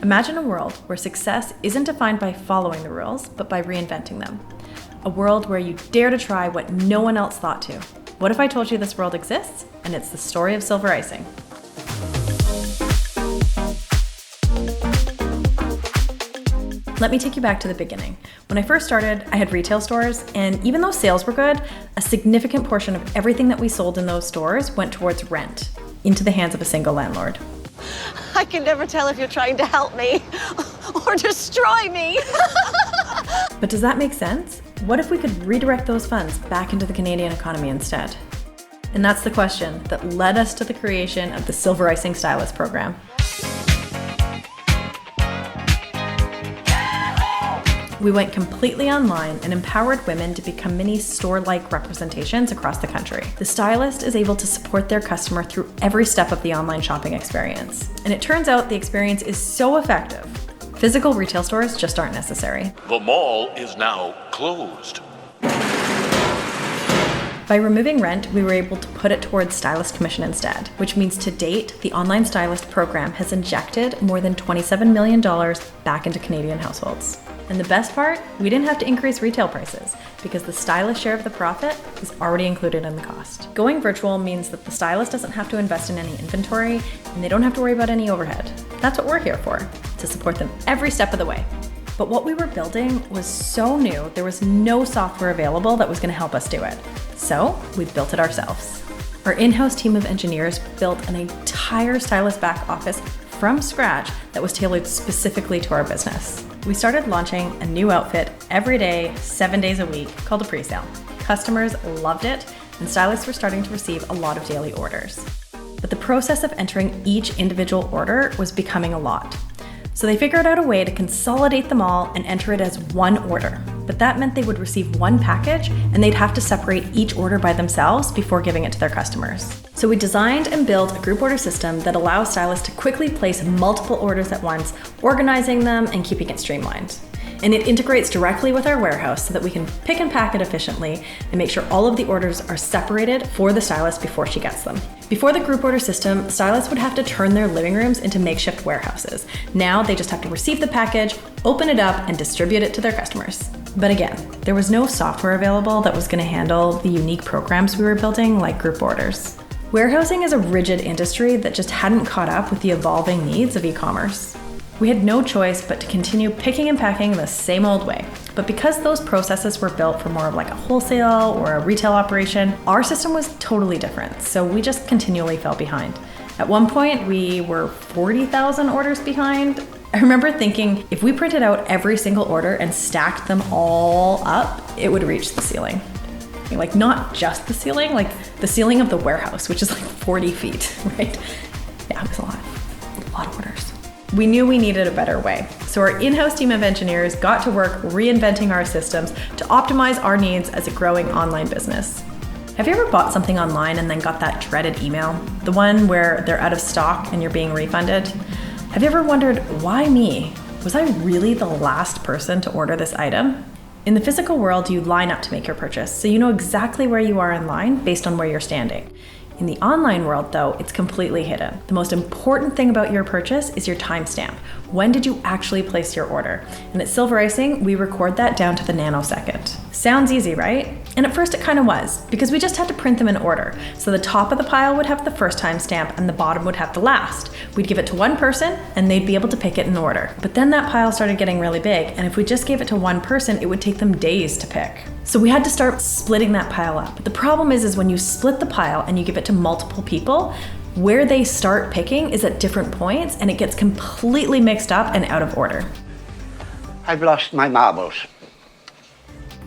Imagine a world where success isn't defined by following the rules, but by reinventing them. A world where you dare to try what no one else thought to. What if I told you this world exists, and it's the story of Silver Icing? Let me take you back to the beginning. When I first started, I had retail stores, and even though sales were good, a significant portion of everything that we sold in those stores went towards rent, into the hands of a single landlord. I can never tell if you're trying to help me or destroy me. But does that make sense? What if we could redirect those funds back into the Canadian economy instead? And that's the question that led us to the creation of the Silver Icing Stylist program. We went completely online and empowered women to become mini store-like representations across the country. The stylist is able to support their customer through every step of the online shopping experience. And it turns out the experience is so effective, physical retail stores just aren't necessary. The mall is now closed. By removing rent, we were able to put it towards stylist commission instead, which means to date, the online stylist program has injected more than $27 million back into Canadian households. And the best part, we didn't have to increase retail prices because the stylist share of the profit is already included in the cost. Going virtual means that the stylist doesn't have to invest in any inventory and they don't have to worry about any overhead. That's what we're here for, to support them every step of the way. But what we were building was so new, there was no software available that was going to help us do it. So we built it ourselves. Our in-house team of engineers built an entire stylist back office from scratch that was tailored specifically to our business. We started launching a new outfit every day, 7 days a week, called a pre-sale. Customers loved it, and stylists were starting to receive a lot of daily orders. But the process of entering each individual order was becoming a lot. So they figured out a way to consolidate them all and enter it as one order. But that meant they would receive one package and they'd have to separate each order by themselves before giving it to their customers. So we designed and built a group order system that allows stylists to quickly place multiple orders at once, organizing them and keeping it streamlined. And it integrates directly with our warehouse so that we can pick and pack it efficiently and make sure all of the orders are separated for the stylist before she gets them. Before the group order system, stylists would have to turn their living rooms into makeshift warehouses. Now they just have to receive the package, open it up, and distribute it to their customers. But again, there was no software available that was going to handle the unique programs we were building, like group orders. Warehousing is a rigid industry that just hadn't caught up with the evolving needs of e-commerce. We had no choice but to continue picking and packing the same old way. But because those processes were built for more of like a wholesale or a retail operation, our system was totally different. So we just continually fell behind. At one point, we were 40,000 orders behind. I remember thinking if we printed out every single order and stacked them all up, it would reach the ceiling. Like not just the ceiling, like the ceiling of the warehouse, which is like 40 feet, right? Yeah, it was a lot of orders. We knew we needed a better way. So our in-house team of engineers got to work reinventing our systems to optimize our needs as a growing online business. Have you ever bought something online and then got that dreaded email? The one where they're out of stock and you're being refunded? Have you ever wondered, why me? Was I really the last person to order this item? In the physical world, you line up to make your purchase, so you know exactly where you are in line based on where you're standing. In the online world, though, it's completely hidden. The most important thing about your purchase is your timestamp. When did you actually place your order? And at Silver Icing, we record that down to the nanosecond. Sounds easy, right? And at first it kind of was, because we just had to print them in order. So the top of the pile would have the first timestamp and the bottom would have the last. We'd give it to one person and they'd be able to pick it in order. But then that pile started getting really big, and if we just gave it to one person, it would take them days to pick. So we had to start splitting that pile up. The problem is when you split the pile and you give it to multiple people, where they start picking is at different points and it gets completely mixed up and out of order. I've lost my marbles.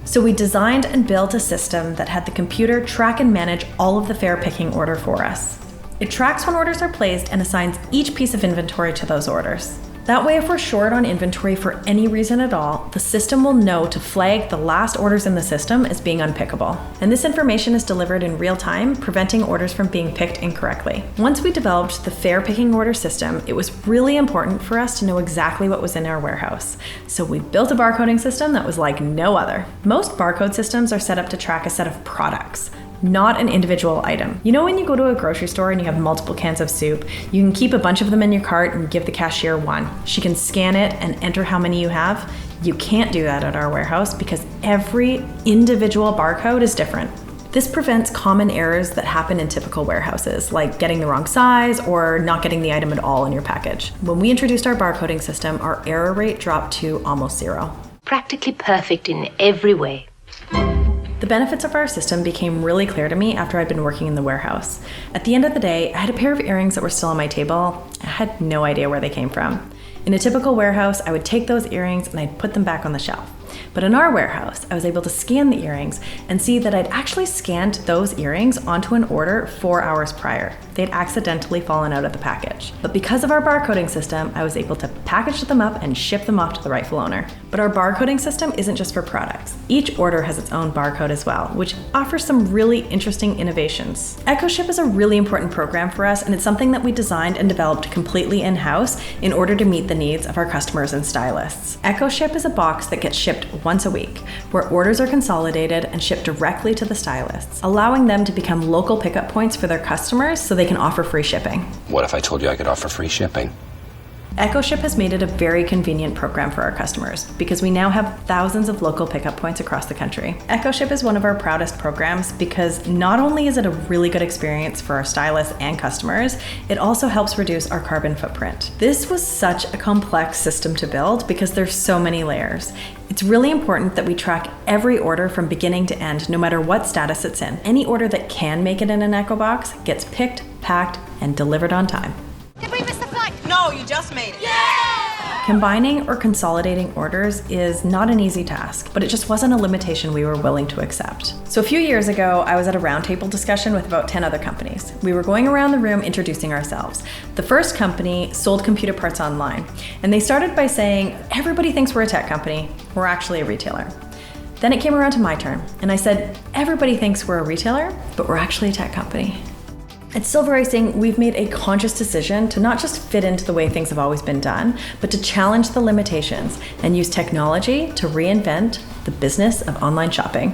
So we designed and built a system that had the computer track and manage all of the fair picking order for us. It tracks when orders are placed and assigns each piece of inventory to those orders. That way, if we're short on inventory for any reason at all, the system will know to flag the last orders in the system as being unpickable. And this information is delivered in real time, preventing orders from being picked incorrectly. Once we developed the fair picking order system, it was really important for us to know exactly what was in our warehouse. So we built a barcoding system that was like no other. Most barcode systems are set up to track a set of products. not an individual item. You know when you go to a grocery store and you have multiple cans of soup, you can keep a bunch of them in your cart and give the cashier one. She can scan it and enter how many you have. You can't do that at our warehouse because every individual barcode is different. This prevents common errors that happen in typical warehouses, like getting the wrong size or not getting the item at all in your package. When we introduced our barcoding system, our error rate dropped to almost zero. Practically perfect in every way. The benefits of our system became really clear to me after I'd been working in the warehouse. At the end of the day, I had a pair of earrings that were still on my table. I had no idea where they came from. In a typical warehouse, I would take those earrings and I'd put them back on the shelf. But in our warehouse, I was able to scan the earrings and see that I'd actually scanned those earrings onto an order 4 hours prior. They'd accidentally fallen out of the package. But because of our barcoding system, I was able to package them up and ship them off to the rightful owner. But our barcoding system isn't just for products. Each order has its own barcode as well, which offers some really interesting innovations. EchoShip is a really important program for us, and it's something that we designed and developed completely in-house in order to meet the needs of our customers and stylists. EchoShip is a box that gets shipped once a week, where orders are consolidated and shipped directly to the stylists, allowing them to become local pickup points for their customers so they can offer free shipping. What if I told you I could offer free shipping? EchoShip has made it a very convenient program for our customers because we now have thousands of local pickup points across the country. EchoShip is one of our proudest programs because not only is it a really good experience for our stylists and customers, it also helps reduce our carbon footprint. This was such a complex system to build because there's so many layers. It's really important that we track every order from beginning to end, no matter what status it's in. Any order that can make it in an Echo box gets picked, packed, and delivered on time. Did we miss the flight? No, you just made it. Combining or consolidating orders is not an easy task, but it just wasn't a limitation we were willing to accept. So a few years ago, I was at a roundtable discussion with about 10 other companies. We were going around the room introducing ourselves. The first company sold computer parts online, and they started by saying, everybody thinks we're a tech company. We're actually a retailer. Then it came around to my turn, and I said, everybody thinks we're a retailer, but we're actually a tech company. At Silver Icing, we've made a conscious decision to not just fit into the way things have always been done, but to challenge the limitations and use technology to reinvent the business of online shopping.